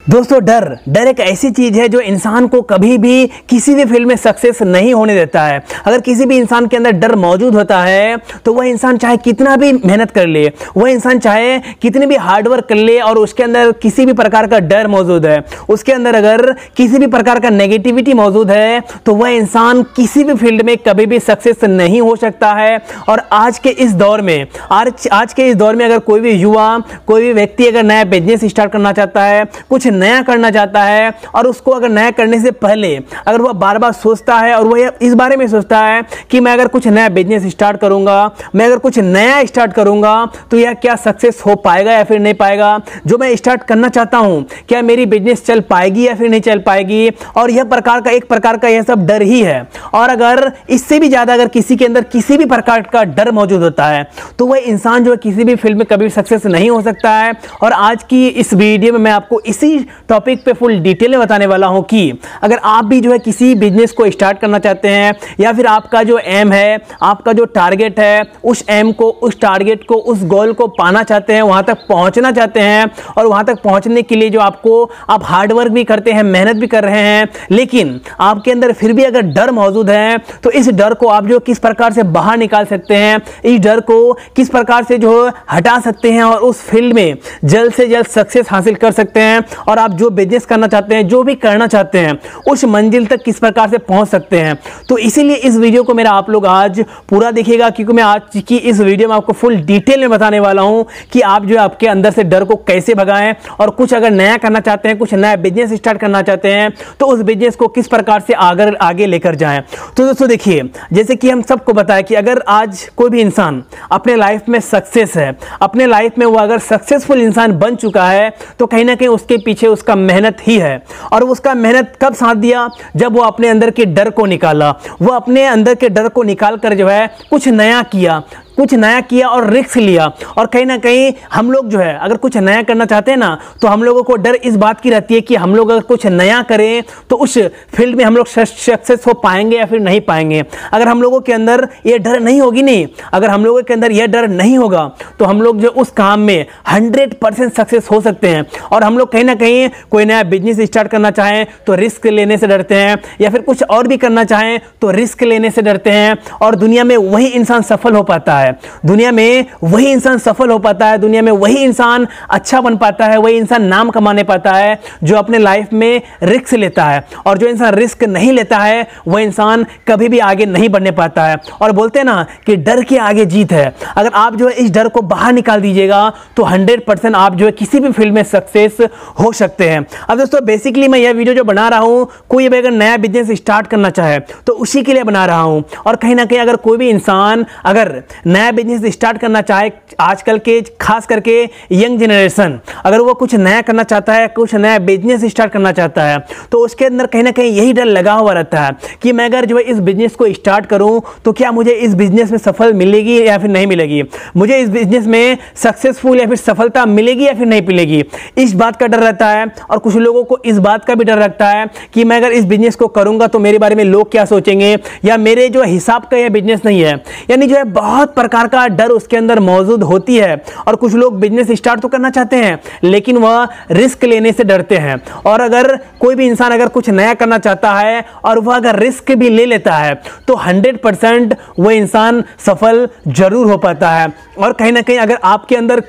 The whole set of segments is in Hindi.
दोस्तों डर एक ऐसी चीज है जो इंसान को कभी भी किसी भी फील्ड में सक्सेस नहीं होने देता है। अगर किसी भी इंसान के अंदर डर मौजूद होता है तो वह इंसान चाहे कितना भी मेहनत कर ले, वह इंसान चाहे कितनी भी हार्डवर्क कर ले और उसके अंदर किसी भी प्रकार का डर मौजूद है, उसके अंदर अगर किसी भी प्रकार का नेगेटिविटी मौजूद है तो वह इंसान किसी भी फील्ड में कभी भी सक्सेस नहीं हो सकता है। और आज के इस दौर में अगर कोई भी युवा, कोई भी व्यक्ति अगर नया बिजनेस स्टार्ट करना चाहता है, कुछ नया करना चाहता है और उसको अगर नया करने से पहले अगर वह बार बार सोचता है और वह इस बारे में सोचता है कि मैं अगर कुछ नया बिजनेस स्टार्ट करूंगा, मैं अगर कुछ नया स्टार्ट करूंगा तो यह क्या सक्सेस हो पाएगा या फिर नहीं पाएगा, जो मैं स्टार्ट करना चाहता हूं क्या मेरी बिजनेस चल पाएगी या फिर नहीं चल पाएगी। और यह एक प्रकार का यह सब डर ही है। और अगर इससे भी ज्यादा अगर किसी के अंदर किसी भी प्रकार का डर मौजूद होता है तो वह इंसान जो है किसी भी फील्ड में कभी सक्सेस नहीं हो सकता है। और आज की इस वीडियो में मैं आपको इसी टॉपिक पे फुल डिटेल में बताने वाला हूं कि अगर आप भी जो है किसी बिजनेस को स्टार्ट करना चाहते हैं या फिर आपका जो एम है, आपका जो टारगेट है, उस एम को, उस टारगेट को, उस गोल को पाना चाहते हैं, वहां तक पहुंचना चाहते हैं और वहां तक पहुंचने के लिए जो आप हार्डवर्क भी करते हैं, मेहनत भी कर रहे हैं, लेकिन आपके अंदर फिर भी अगर डर मौजूद है तो इस डर को आप जो किस प्रकार से बाहर निकाल सकते हैं, इस डर को किस प्रकार से जो हटा सकते हैं और उस फील्ड में जल्द से जल्द सक्सेस हासिल कर सकते हैं और आप जो बिजनेस करना चाहते हैं, जो भी करना चाहते हैं, उस मंजिल तक किस प्रकार से पहुंच सकते हैं। तो इसीलिए इस वीडियो को मेरा आप लोग आज पूरा देखिएगा, क्योंकि मैं आज की इस वीडियो में आपको फुल डिटेल में बताने वाला हूं कि आप जो आपके अंदर से डर को कैसे भगाएं और कुछ अगर नया करना चाहते हैं, कुछ नया बिजनेस स्टार्ट करना चाहते हैं तो उस बिजनेस को किस प्रकार से आगे लेकर जाएं। तो दोस्तों देखिए, जैसे कि हम सबको बताया कि अगर आज कोई भी इंसान अपने लाइफ में सक्सेस है, अपने लाइफ में वो अगर सक्सेसफुल इंसान बन चुका है तो कहीं ना कहीं उसके पीछे उसका मेहनत ही है। और उसका मेहनत कब साथ दिया? जब वो अपने अंदर के डर को निकाला, वो अपने अंदर के डर को निकाल कर जो है कुछ नया किया और रिस्क लिया। और कहीं ना कहीं हम लोग जो है अगर कुछ नया करना चाहते हैं ना तो हम लोगों को डर इस बात की रहती है कि हम लोग अगर कुछ नया करें तो उस फील्ड में हम लोग सक्सेस हो पाएंगे या फिर नहीं पाएंगे। अगर हम लोगों के अंदर ये डर नहीं होगी, नहीं अगर हम लोगों के अंदर यह डर नहीं होगा तो हम लोग जो उस काम में 100% सक्सेस हो सकते हैं। और हम लोग कहीं ना कहीं कोई नया बिजनेस स्टार्ट करना चाहें तो रिस्क लेने से डरते हैं, या फिर कुछ और भी करना चाहें तो रिस्क लेने से डरते हैं। और दुनिया में वही इंसान सफल हो पाता है, दुनिया में वही इंसान सफल हो पाता है, दुनिया में वही इंसान अच्छा बन पाता है, वही इंसान नाम कमाने पाता है जो अपने लाइफ में रिस्क लेता है। और जो इंसान रिस्क नहीं लेता है वह इंसान कभी भी आगे नहीं बढ़ने पाता है। और बोलते हैं ना कि डर के आगे जीत है। अगर आप जो है इस डर को बाहर निकाल दीजिएगा तो 100% आप जो है किसी भी फील्ड में सक्सेस हो सकते हैं। अब दोस्तों बेसिकली मैं यह वीडियो जो बना रहा हूं, कोई अगर नया बिजनेस स्टार्ट करना चाहे तो उसी के लिए बना रहा हूं। और कहीं ना कहीं अगर कोई भी इंसान अगर नया बिजनेस स्टार्ट करना चाहे, आजकल के खास करके यंग जनरेशन अगर वो कुछ नया करना चाहता है, कुछ नया बिजनेस स्टार्ट करना चाहता है तो उसके अंदर कहीं ना कहीं यही डर लगा हुआ रहता है कि मैं अगर जो है इस बिजनेस को स्टार्ट करूं तो क्या मुझे इस बिजनेस में सफल मिलेगी या फिर नहीं मिलेगी, मुझे इस बिजनेस में सक्सेसफुल या फिर सफलता मिलेगी या फिर नहीं मिलेगी, इस बात का डर रहता है। और कुछ लोगों को इस बात का भी डर लगता है कि मैं अगर इस बिजनेस को करूंगा तो मेरे बारे में लोग क्या सोचेंगे, या मेरे जो हिसाब का यह बिजनेस नहीं है। यानी जो है बहुत प्रकार का डर उसके अंदर मौजूद होती है। और कुछ लोग बिजनेस स्टार्ट तो करना चाहते हैं लेकिन वह रिस्क लेने से डरते हैं। और अगर कोई भी इंसान अगर कुछ नया करना चाहता है और वह अगर रिस्क भी ले लेता है तो 100% वह इंसान सफल जरूर हो पाता है। और कहीं ना कहीं अगर आपके अंदर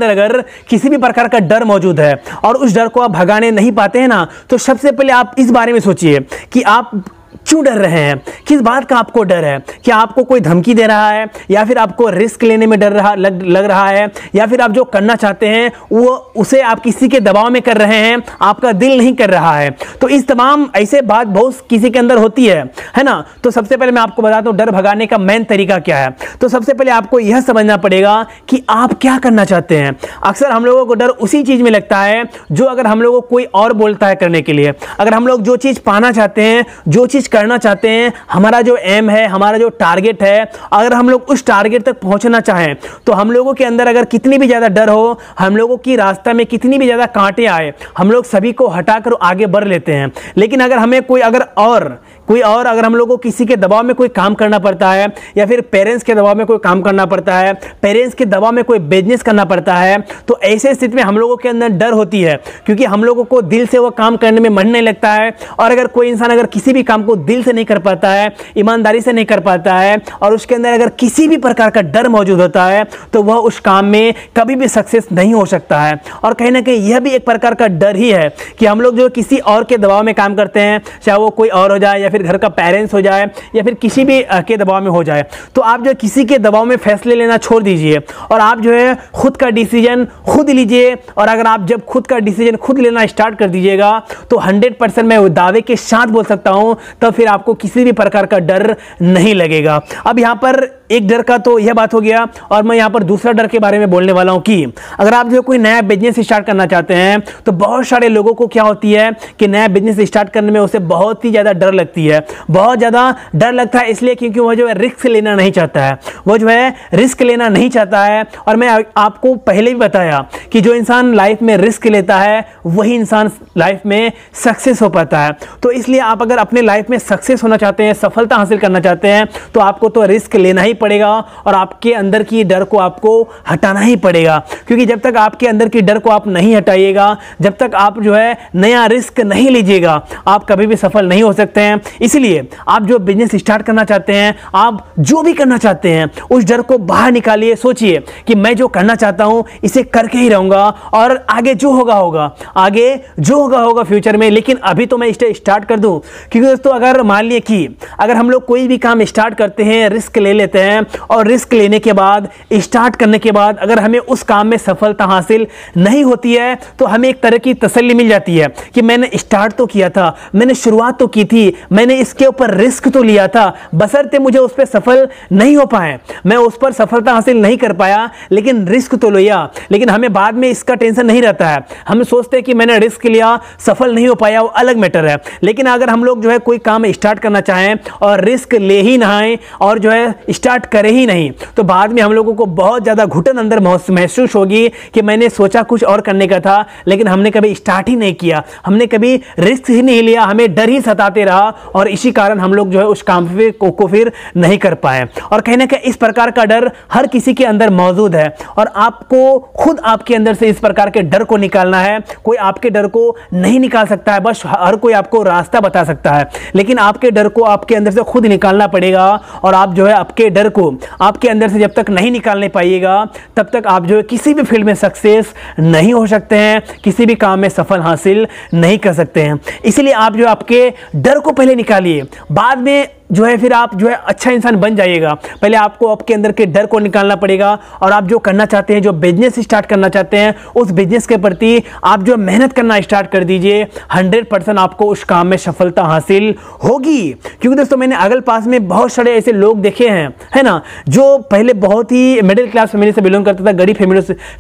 अगर किसी भी प्रकार का डर मौजूद है और उस डर को आप भगाने नहीं पाते हैं ना, तो सबसे पहले आप इस बारे में सोचिए कि आप क्यों डर रहे हैं, किस बात का आपको डर है। क्या आपको कोई धमकी दे रहा है, या फिर आपको रिस्क लेने में डर लग रहा है, या फिर आप जो करना चाहते हैं वो उसे आप किसी के दबाव में कर रहे हैं, आपका दिल नहीं कर रहा है। तो इस तमाम ऐसे बात बहुत किसी के अंदर होती है ना। तो सबसे पहले मैं आपको बताता हूं डर भगाने का मेन तरीका क्या है। तो सबसे पहले आपको यह समझना पड़ेगा कि आप क्या करना चाहते हैं। अक्सर हम लोगों को डर उसी चीज में लगता है जो अगर हम लोगों को कोई और बोलता है करने के लिए। अगर हम लोग जो चीज पाना चाहते हैं, जो चीज चीज़ करना चाहते हैं, हमारा जो एम है, हमारा जो टारगेट है, अगर हम लोग उस टारगेट तक पहुंचना चाहें तो हम लोगों के अंदर अगर कितनी भी ज़्यादा डर हो, हम लोगों की रास्ता में कितनी भी ज़्यादा कांटे आए, हम लोग सभी को हटाकर आगे बढ़ लेते हैं। लेकिन अगर हमें कोई और अगर हम लोग को किसी के दबाव में कोई काम करना पड़ता है, या फिर पेरेंट्स के दबाव में कोई काम करना पड़ता है, पेरेंट्स के दबाव में कोई बिजनेस करना पड़ता है, तो ऐसे स्थिति में हम लोगों के अंदर डर होती है, क्योंकि हम लोगों को दिल से वो काम करने में मन नहीं लगता है। और अगर कोई इंसान अगर किसी भी काम को दिल से नहीं कर पाता है, ईमानदारी से नहीं कर पाता है, और उसके अंदर अगर किसी भी प्रकार का डर मौजूद होता है, तो वह उस काम में कभी भी सक्सेस नहीं हो सकता है। और कहीं ना कहीं यह भी एक प्रकार का डर ही है कि हम लोग जो किसी और के दबाव में काम करते हैं, चाहे वो कोई और हो जाए, या फिर घर का पेरेंट्स हो जाए, या फिर किसी भी के दबाव में हो जाए, तो आप जो किसी के दबाव में फैसले लेना छोड़ दीजिए और आप जो है खुद का डिसीजन खुद लीजिए। और अगर आप जब खुद का डिसीजन खुद लेना स्टार्ट कर दीजिएगा तो 100% मैं दावे के साथ बोल सकता हूं, तो फिर आपको किसी भी प्रकार का डर नहीं लगेगा। अब यहां पर एक डर का तो यह बात हो गया, और मैं यहां पर दूसरा डर के बारे में बोलने वाला हूं कि अगर आप जो कोई नया बिजनेस स्टार्ट करना चाहते हैं, तो बहुत सारे लोगों को क्या होती है कि नया बिजनेस स्टार्ट करने में उसे बहुत ही ज्यादा डर लगती है। बहुत ज्यादा डर लगता है इसलिए क्योंकि वह जो है रिस्क लेना नहीं चाहता है, वो जो है रिस्क लेना नहीं चाहता है। और मैं आपको पहले भी बताया कि जो इंसान लाइफ में रिस्क लेता है वही इंसान लाइफ में सक्सेस हो पाता है। तो इसलिए आप अगर अपने लाइफ में सक्सेस होना चाहते हैं, सफलता हासिल करना चाहते हैं, तो आपको तो रिस्क लेना ही पड़ेगा और आपके अंदर की डर को आपको हटाना ही पड़ेगा। क्योंकि जब तक आपके अंदर की डर को आप नहीं हटाइएगा, जब तक आप जो है नया रिस्क नहीं लीजिएगा, आप कभी भी सफल नहीं हो सकते हैं। इसलिए आप जो बिजनेस स्टार्ट करना चाहते हैं, आप जो भी करना चाहते हैं, उस डर को बाहर निकालिए। सोचिए कि मैं जो करना चाहता हूं इसे करके ही रहूंगा, और आगे जो होगा होगा, आगे जो होगा होगा फ्यूचर में, लेकिन अभी तो मैं इसे स्टार्ट कर दूं। क्योंकि दोस्तों अगर मान लिए कि अगर हम लोग कोई भी काम स्टार्ट करते हैं, रिस्क ले लेते हैं, और रिस्क लेने के बाद, स्टार्ट करने के बाद अगर हमें उस काम में सफलता हासिल नहीं होती है, तो हमें एक तरह की तसल्ली मिल जाती है कि मैंने स्टार्ट तो किया था, मैंने शुरुआत तो की थी, मैंने इसके ऊपर रिस्क तो लिया था, बशर्ते मुझे उस पर सफल नहीं हो पाए, मैं उस पर सफलता हासिल नहीं कर पाया, लेकिन रिस्क तो लिया। लेकिन हमें बाद में इसका टेंशन नहीं रहता है, हम सोचते हैं कि मैंने रिस्क लिया, सफल नहीं हो पाया, वो अलग मैटर है। लेकिन अगर हम लोग जो है कोई काम स्टार्ट करना चाहें और रिस्क ले ही ना आए और जो है स्टार्ट करे ही नहीं, तो बाद में हम लोगों को बहुत ज्यादा घुटन अंदर महसूस होगी कि मैंने सोचा कुछ और करने का था, लेकिन हमने कभी स्टार्ट ही नहीं किया, हमने कभी रिस्क ही नहीं लिया, हमें डर ही सताते रहा, और इसी कारण हम लोग जो है उस काम को फिर नहीं कर पाए। और कहीं ना कहीं इस प्रकार का डर हर किसी के अंदर मौजूद है, और आपको खुद आपके अंदर से इस प्रकार के डर को निकालना है। कोई आपके डर को नहीं निकाल सकता है, बस हर कोई आपको रास्ता बता सकता है, लेकिन आपके डर को आपके अंदर से खुद निकालना पड़ेगा। और आप जो है आपके डर को आपके अंदर से जब तक नहीं निकालने पाइएगा, तब तक आप जो है किसी भी फील्ड में सक्सेस नहीं हो सकते हैं, किसी भी काम में सफल हासिल नहीं कर सकते हैं। इसलिए आप जो आपके डर को पहले निकालिए, बाद में जो है फिर आप जो है अच्छा इंसान बन जाइएगा। पहले आपको आपके अंदर के डर को निकालना पड़ेगा, और आप जो करना चाहते हैं, जो बिजनेस स्टार्ट करना चाहते हैं, उस बिजनेस के प्रति आप जो मेहनत करना स्टार्ट कर दीजिए। 100% आपको उस काम में सफलता हासिल होगी। क्योंकि दोस्तों मैंने अगल पास में बहुत सारे ऐसे लोग देखे हैं, है ना, जो पहले बहुत ही मिडिल क्लास फैमिली से बिलोंग करता था, गरीब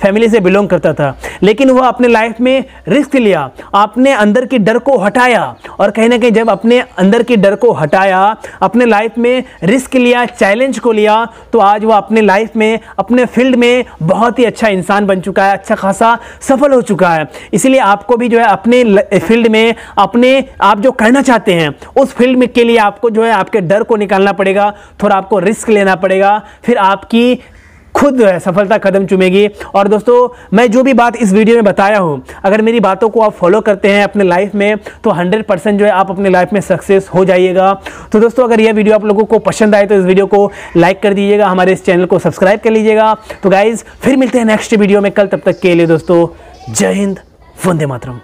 फैमिली से बिलोंग करता था, लेकिन वह अपने लाइफ में रिस्क लिया, अपने अंदर के डर को हटाया, और कहीं ना कहीं जब अपने अंदर के डर को हटाया, अपने लाइफ में रिस्क लिया, चैलेंज को लिया, तो आज वो अपने लाइफ में, अपने फील्ड में बहुत ही अच्छा इंसान बन चुका है, अच्छा खासा सफल हो चुका है। इसलिए आपको भी जो है अपने फील्ड में, अपने आप जो करना चाहते हैं उस फील्ड में के लिए आपको जो है आपके डर को निकालना पड़ेगा, थोड़ा आपको रिस्क लेना पड़ेगा, फिर आपकी खुद सफलता कदम चूमेगी। और दोस्तों मैं जो भी बात इस वीडियो में बताया हूँ, अगर मेरी बातों को आप फॉलो करते हैं अपने लाइफ में, तो 100% जो है आप अपने लाइफ में सक्सेस हो जाइएगा। तो दोस्तों अगर यह वीडियो आप लोगों को पसंद आए तो इस वीडियो को लाइक कर दीजिएगा, हमारे इस चैनल को सब्सक्राइब कर लीजिएगा। तो गाइज फिर मिलते हैं नेक्स्ट वीडियो में कल, तब तक के लिए दोस्तों जय हिंद, वंदे मातरम।